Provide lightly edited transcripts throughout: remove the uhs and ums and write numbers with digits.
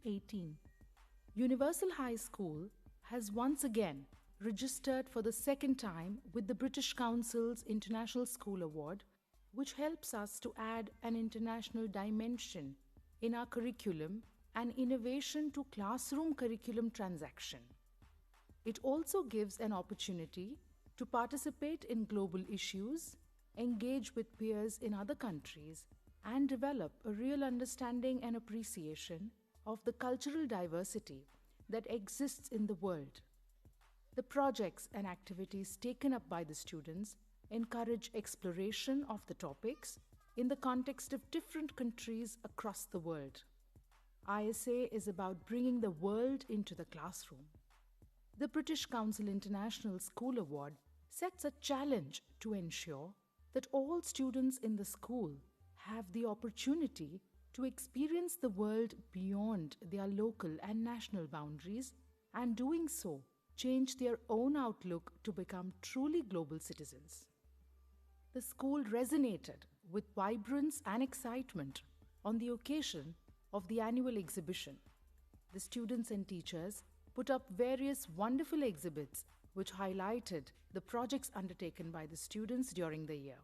2018, Universal High School has once again registered for the second time with the British Council's International School Award, which helps us to add an international dimension in our curriculum and innovation to classroom curriculum transaction. It also gives an opportunity to participate in global issues, engage with peers in other countries, and develop a real understanding and appreciation of the cultural diversity that exists in the world. The projects and activities taken up by the students encourage exploration of the topics in the context of different countries across the world. ISA is about bringing the world into the classroom. The British Council International School Award sets a challenge to ensure that all students in the school have the opportunity to experience the world beyond their local and national boundaries, and doing so, change their own outlook to become truly global citizens. The school resonated with vibrance and excitement on the occasion of the annual exhibition. The students and teachers put up various wonderful exhibits which highlighted the projects undertaken by the students during the year.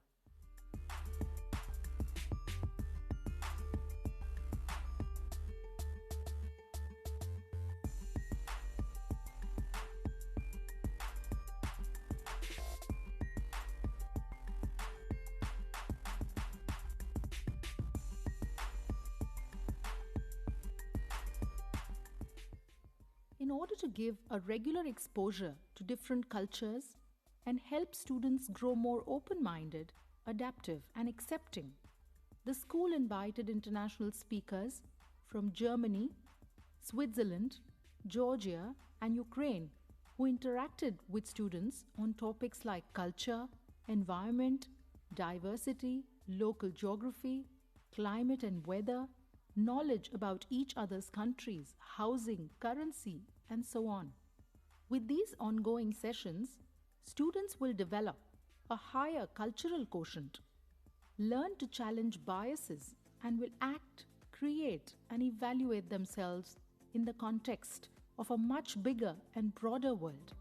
In order to give a regular exposure to different cultures and help students grow more open-minded, adaptive, and accepting, the school invited international speakers from Germany, Switzerland, Georgia, and Ukraine who interacted with students on topics like culture, environment, diversity, local geography, climate and weather, knowledge about each other's countries, housing, currency, and so on. With these ongoing sessions, students will develop a higher cultural quotient, learn to challenge biases, and will act, create, and evaluate themselves in the context of a much bigger and broader world.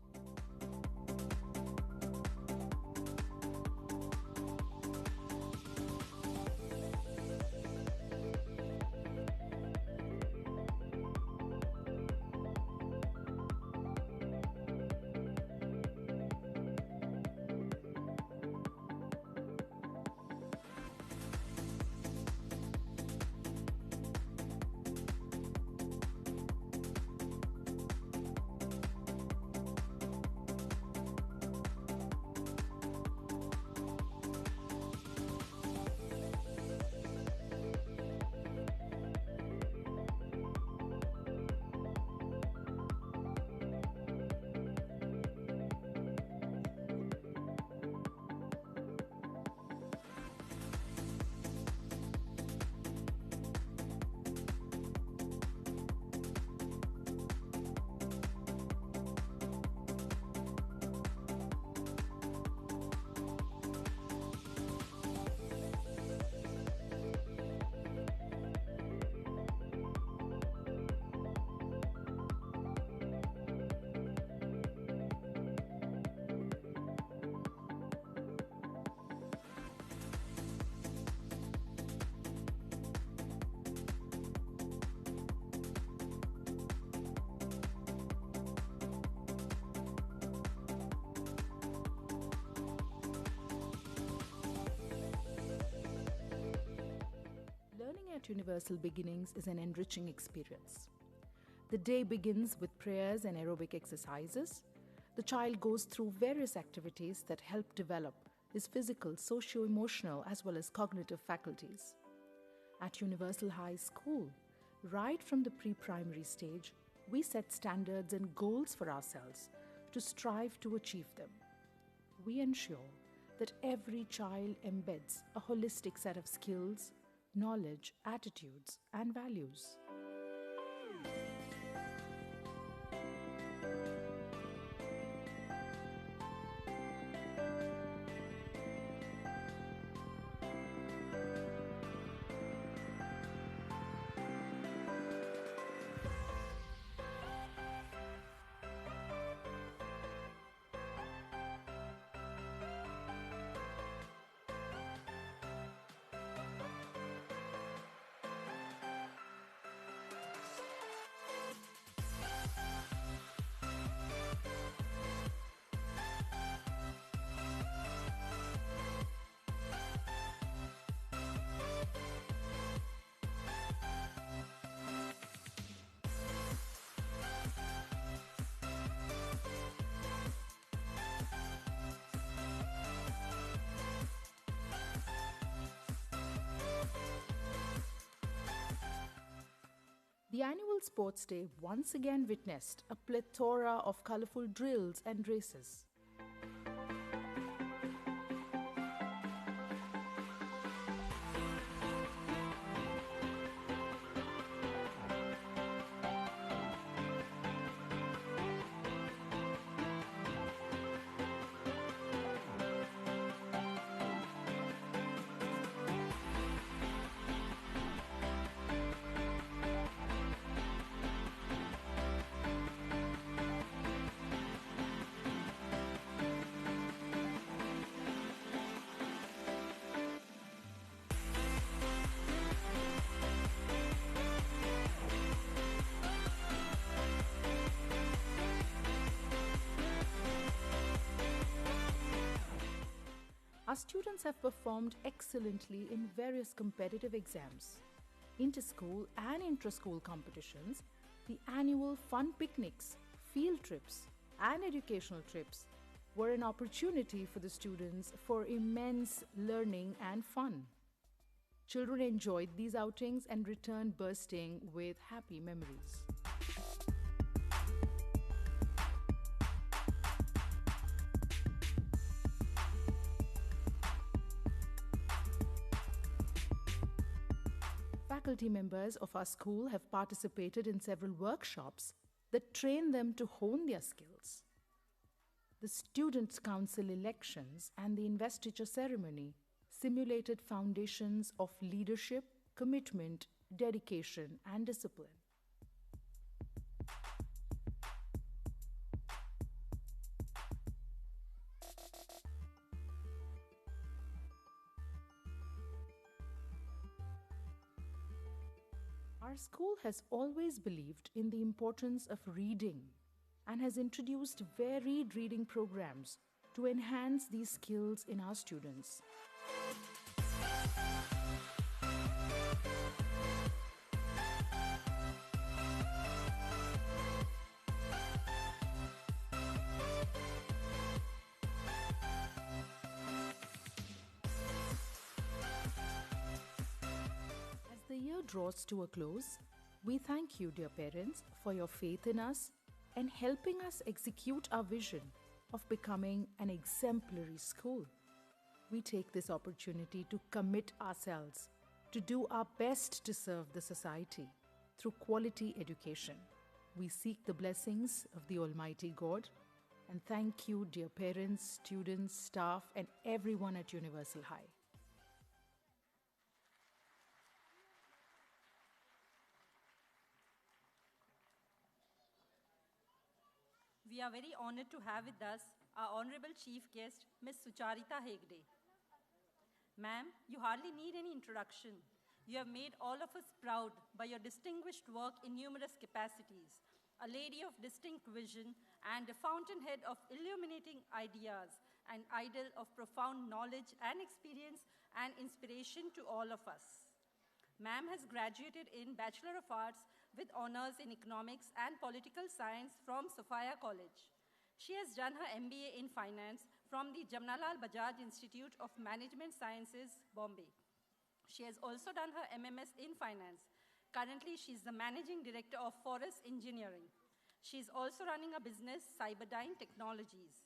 Learning at Universal Beginnings is an enriching experience. The day begins with prayers and aerobic exercises. The child goes through various activities that help develop his physical, socio-emotional, as well as cognitive faculties. At Universal High School, right from the pre-primary stage, we set standards and goals for ourselves to strive to achieve them. We ensure that every child embeds a holistic set of skills, knowledge, attitudes, and values. The annual Sports Day once again witnessed a plethora of colorful drills and races. Our students have performed excellently in various competitive exams. Inter-school and intra-school competitions, the annual fun picnics, field trips, and educational trips were an opportunity for the students for immense learning and fun. Children enjoyed these outings and returned bursting with happy memories. Faculty members of our school have participated in several workshops that train them to hone their skills. The Students' Council elections and the investiture ceremony simulated foundations of leadership, commitment, dedication, and discipline. Our school has always believed in the importance of reading and has introduced varied reading programs to enhance these skills in our students. As the year draws to a close, we thank you, dear parents, for your faith in us and helping us execute our vision of becoming an exemplary school. We take this opportunity to commit ourselves to do our best to serve the society through quality education. We seek the blessings of the Almighty God and thank you, dear parents, students, staff, and everyone at Universal High. We are very honored to have with us our Honorable Chief Guest, Ms. Sucharita Hegde. Ma'am, you hardly need any introduction. You have made all of us proud by your distinguished work in numerous capacities, a lady of distinct vision and a fountainhead of illuminating ideas, an idol of profound knowledge and experience and inspiration to all of us. Ma'am has graduated in Bachelor of Arts with honors in Economics and Political Science from Sophia College. She has done her MBA in Finance from the Jamnalal Bajaj Institute of Management Sciences, Bombay. She has also done her MMS in Finance. Currently, she is the Managing Director of Forest Engineering. She is also running a business, Cyberdyne Technologies.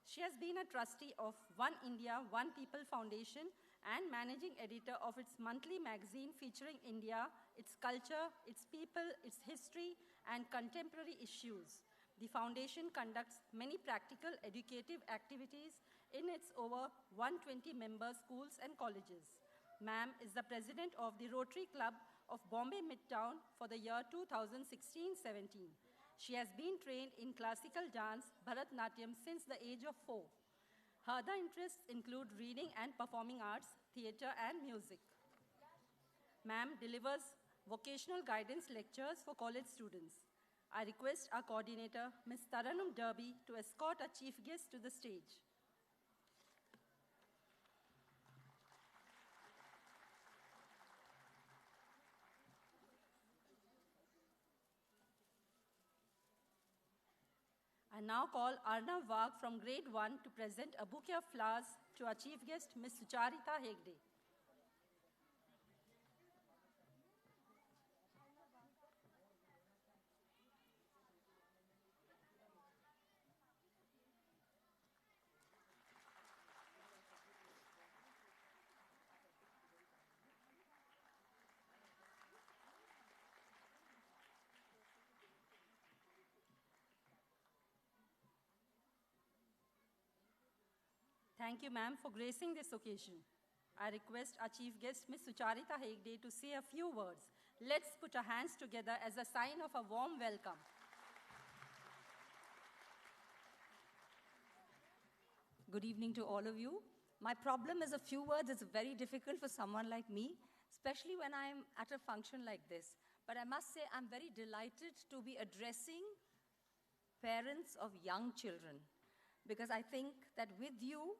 She has been a trustee of One India, One People Foundation and managing editor of its monthly magazine featuring India, its culture, its people, its history, and contemporary issues. The foundation conducts many practical educative activities in its over 120 member schools and colleges. Ma'am is the president of the Rotary Club of Bombay Midtown for the year 2016-17. She has been trained in classical dance, Bharatnatyam, since the age of 4. Her other interests include reading and performing arts, theatre, and music. Ma'am delivers vocational guidance lectures for college students. I request our coordinator, Ms. Taranum Derby, to escort our chief guest to the stage. I now call Arnav Wagh from Grade 1 to present a bouquet of flowers to our chief guest, Ms. Sucharita Hegde. Thank you, ma'am, for gracing this occasion. I request our chief guest, Ms. Sucharita Hegde, to say a few words. Let's put our hands together as a sign of a warm welcome. Good evening to all of you. My problem is a few words. It's very difficult for someone like me, especially when I'm at a function like this. But I must say I'm very delighted to be addressing parents of young children, because I think that with you,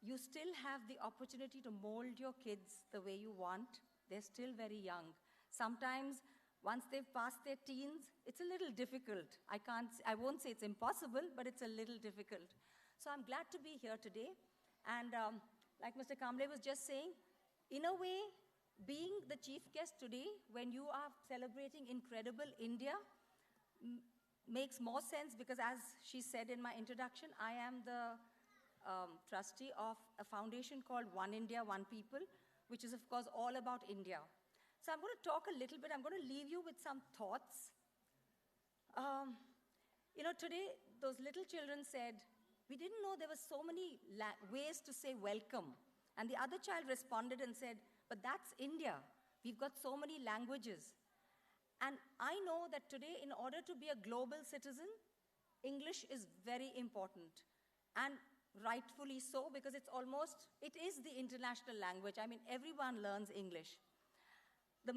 you still have the opportunity to mold your kids the way you want. They're still very young. Sometimes, once they've passed their teens, it's a little difficult. I won't say it's impossible, but it's a little difficult. So I'm glad to be here today. And like Mr. Kamble was just saying, in a way, being the chief guest today, when you are celebrating Incredible India, makes more sense because, as she said in my introduction, I am the trustee of a foundation called One India, One People, which is, of course, all about India. So I'm going to talk a little bit. I'm going to leave you with some thoughts. Today, those little children said, we didn't know there were so many ways to say welcome. And the other child responded and said, but that's India. We've got so many languages. And I know that today, in order to be a global citizen, English is very important. And rightfully so, because it is the international language. I mean, everyone learns English. The